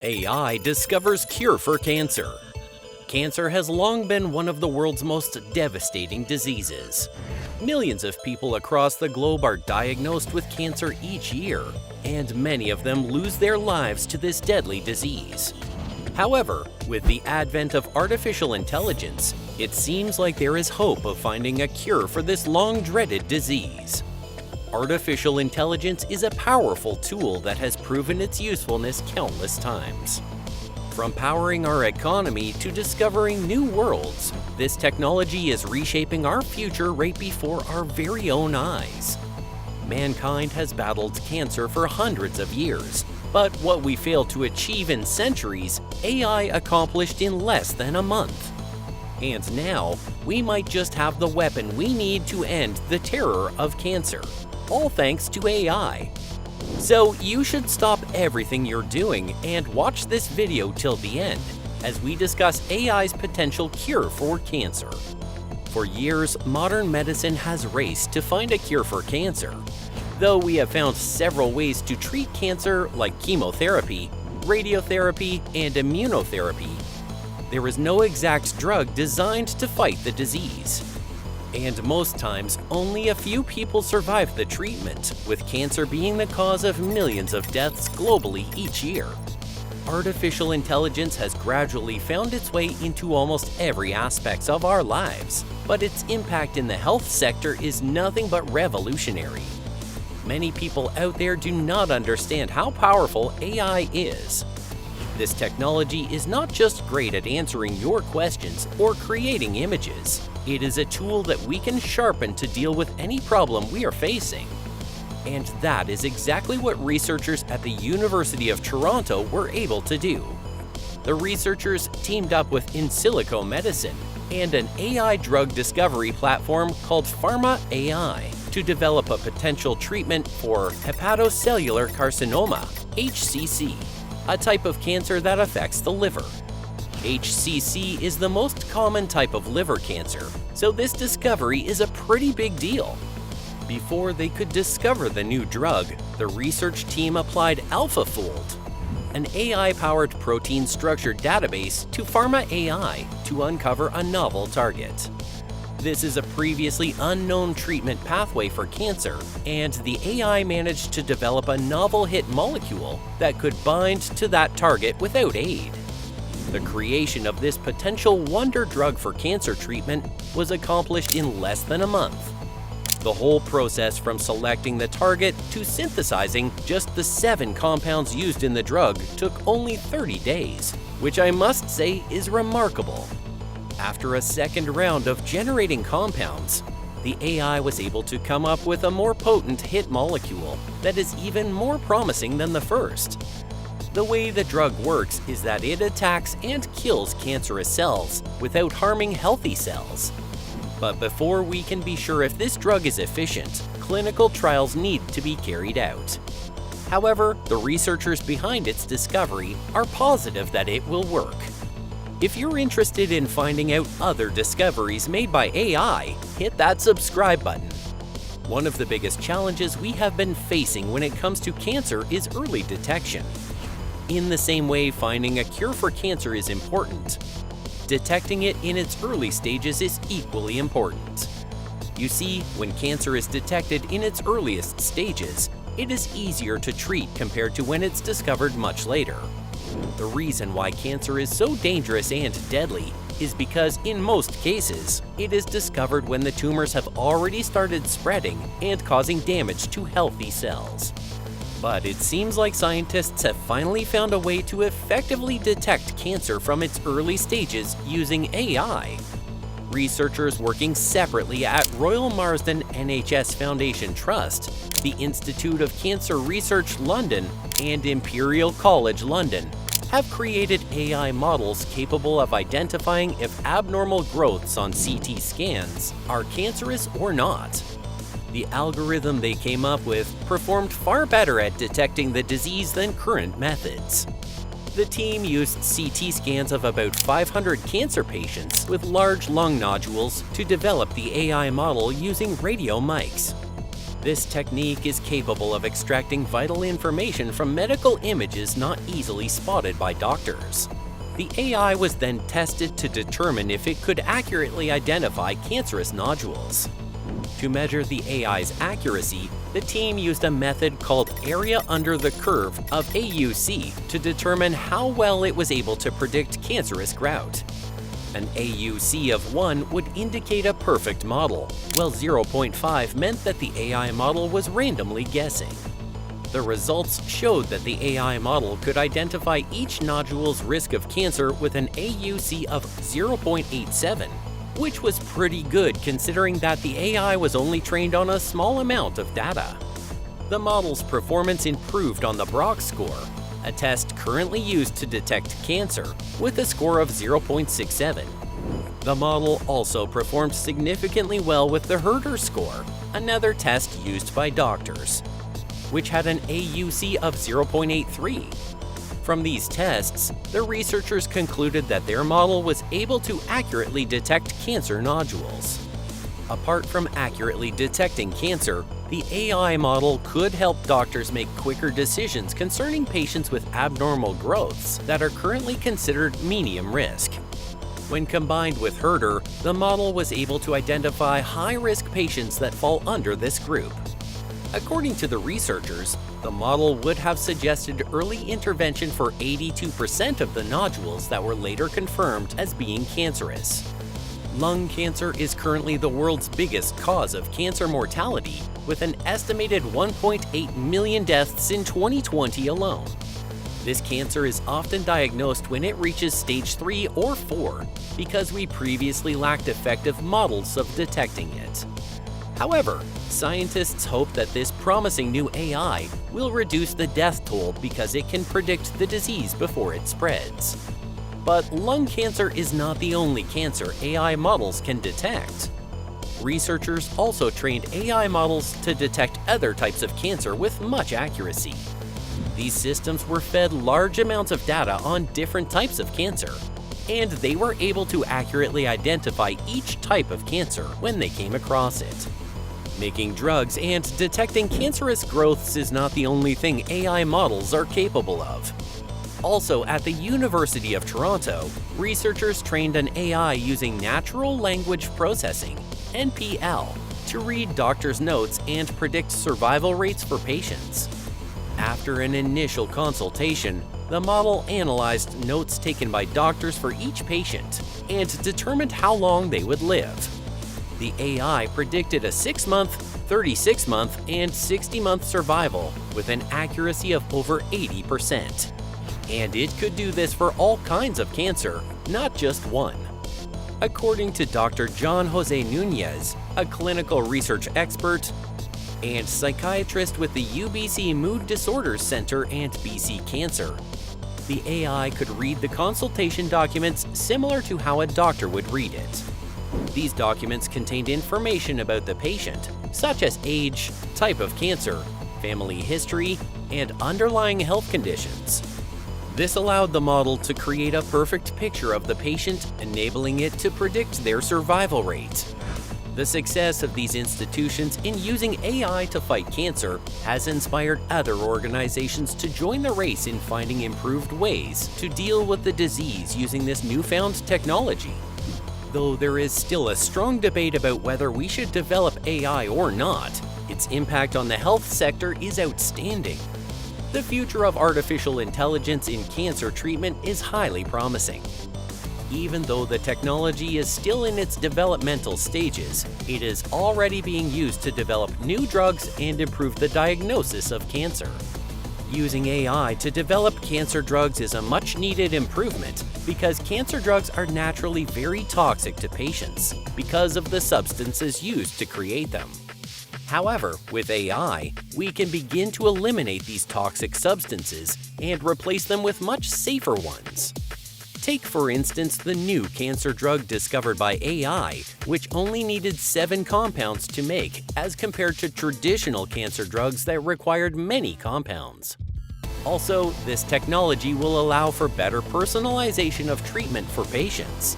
AI discovers cure for cancer. Cancer has long been one of the world's most devastating diseases. Millions of people across the globe are diagnosed with cancer each year, and many of them lose their lives to this deadly disease. However, with the advent of artificial intelligence, it seems like there is hope of finding a cure for this long-dreaded disease. Artificial intelligence is a powerful tool that has proven its usefulness countless times. From powering our economy to discovering new worlds, this technology is reshaping our future right before our very own eyes. Mankind has battled cancer for hundreds of years, but what we failed to achieve in centuries, AI accomplished in less than a month. And now, we might just have the weapon we need to end the terror of cancer, all thanks to AI. So you should stop everything you're doing and watch this video till the end, as we discuss AI's potential cure for cancer. For years, modern medicine has raced to find a cure for cancer. Though we have found several ways to treat cancer like chemotherapy, radiotherapy, and immunotherapy, there is no exact drug designed to fight the disease. And most times, only a few people survive the treatment, with cancer being the cause of millions of deaths globally each year. Artificial intelligence has gradually found its way into almost every aspect of our lives, but its impact in the health sector is nothing but revolutionary. Many people out there do not understand how powerful AI is. This technology is not just great at answering your questions or creating images. It is a tool that we can sharpen to deal with any problem we are facing. And that is exactly what researchers at the University of Toronto were able to do. The researchers teamed up with In Silico Medicine and an AI drug discovery platform called Pharma AI to develop a potential treatment for hepatocellular carcinoma, HCC, a type of cancer that affects the liver. HCC is the most common type of liver cancer, so this discovery is a pretty big deal. Before they could discover the new drug, the research team applied AlphaFold, an AI-powered protein structure database, to Pharma AI to uncover a novel target. This is a previously unknown treatment pathway for cancer, and the AI managed to develop a novel hit molecule that could bind to that target without aid. The creation of this potential wonder drug for cancer treatment was accomplished in less than a month. The whole process from selecting the target to synthesizing just the 7 compounds used in the drug took only 30 days, which I must say is remarkable. After a second round of generating compounds, the AI was able to come up with a more potent hit molecule that is even more promising than the first. The way the drug works is that it attacks and kills cancerous cells without harming healthy cells. But before we can be sure if this drug is efficient, clinical trials need to be carried out. However, the researchers behind its discovery are positive that it will work. If you're interested in finding out other discoveries made by AI, hit that subscribe button. One of the biggest challenges we have been facing when it comes to cancer is early detection. In the same way finding a cure for cancer is important, detecting it in its early stages is equally important. You see, when cancer is detected in its earliest stages, it is easier to treat compared to when it's discovered much later. The reason why cancer is so dangerous and deadly is because, in most cases, it is discovered when the tumors have already started spreading and causing damage to healthy cells. But it seems like scientists have finally found a way to effectively detect cancer from its early stages using AI. Researchers working separately at Royal Marsden NHS Foundation Trust, the Institute of Cancer Research London, and Imperial College London have created AI models capable of identifying if abnormal growths on CT scans are cancerous or not. The algorithm they came up with performed far better at detecting the disease than current methods. The team used CT scans of about 500 cancer patients with large lung nodules to develop the AI model using radio mics. This technique is capable of extracting vital information from medical images not easily spotted by doctors. The AI was then tested to determine if it could accurately identify cancerous nodules. To measure the AI's accuracy, the team used a method called area under the curve of AUC to determine how well it was able to predict cancerous grout. An AUC of 1 would indicate a perfect model, while 0.5 meant that the AI model was randomly guessing. The results showed that the AI model could identify each nodule's risk of cancer with an AUC of 0.87, which was pretty good considering that the AI was only trained on a small amount of data. The model's performance improved on the Brock score, a test currently used to detect cancer, with a score of 0.67. The model also performed significantly well with the Herder score, another test used by doctors, which had an AUC of 0.83. From these tests, the researchers concluded that their model was able to accurately detect cancer nodules. Apart from accurately detecting cancer, the AI model could help doctors make quicker decisions concerning patients with abnormal growths that are currently considered medium risk. When combined with Herder, the model was able to identify high-risk patients that fall under this group. According to the researchers, the model would have suggested early intervention for 82% of the nodules that were later confirmed as being cancerous. Lung cancer is currently the world's biggest cause of cancer mortality, with an estimated 1.8 million deaths in 2020 alone. This cancer is often diagnosed when it reaches stage 3 or 4 because we previously lacked effective models of detecting it. However, scientists hope that this promising new AI will reduce the death toll because it can predict the disease before it spreads. But lung cancer is not the only cancer AI models can detect. Researchers also trained AI models to detect other types of cancer with much accuracy. These systems were fed large amounts of data on different types of cancer, and they were able to accurately identify each type of cancer when they came across it. Making drugs and detecting cancerous growths is not the only thing AI models are capable of. Also, at the University of Toronto, researchers trained an AI using natural language processing, NPL, to read doctors' notes and predict survival rates for patients. After an initial consultation, the model analyzed notes taken by doctors for each patient and determined how long they would live. The AI predicted a 6-month, 36-month, and 60-month survival with an accuracy of over 80%. And it could do this for all kinds of cancer, not just one. According to Dr. John Jose Nunez, a clinical research expert and psychiatrist with the UBC Mood Disorders Center and BC Cancer, the AI could read the consultation documents similar to how a doctor would read it. These documents contained information about the patient, such as age, type of cancer, family history, and underlying health conditions. This allowed the model to create a perfect picture of the patient, enabling it to predict their survival rate. The success of these institutions in using AI to fight cancer has inspired other organizations to join the race in finding improved ways to deal with the disease using this newfound technology. Though there is still a strong debate about whether we should develop AI or not, its impact on the health sector is outstanding. The future of artificial intelligence in cancer treatment is highly promising. Even though the technology is still in its developmental stages, it is already being used to develop new drugs and improve the diagnosis of cancer. Using AI to develop cancer drugs is a much-needed improvement because cancer drugs are naturally very toxic to patients because of the substances used to create them. However, with AI, we can begin to eliminate these toxic substances and replace them with much safer ones. Take, for instance, the new cancer drug discovered by AI, which only needed 7 compounds to make, as compared to traditional cancer drugs that required many compounds. Also, this technology will allow for better personalization of treatment for patients.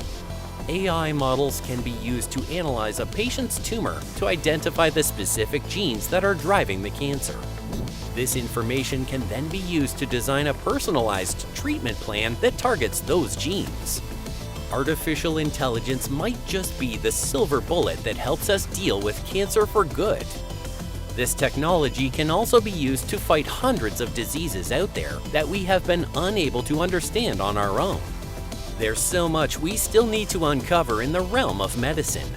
AI models can be used to analyze a patient's tumor to identify the specific genes that are driving the cancer. This information can then be used to design a personalized treatment plan that targets those genes. Artificial intelligence might just be the silver bullet that helps us deal with cancer for good. This technology can also be used to fight hundreds of diseases out there that we have been unable to understand on our own. There's so much we still need to uncover in the realm of medicine.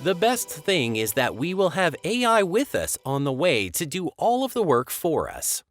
The best thing is that we will have AI with us on the way to do all of the work for us.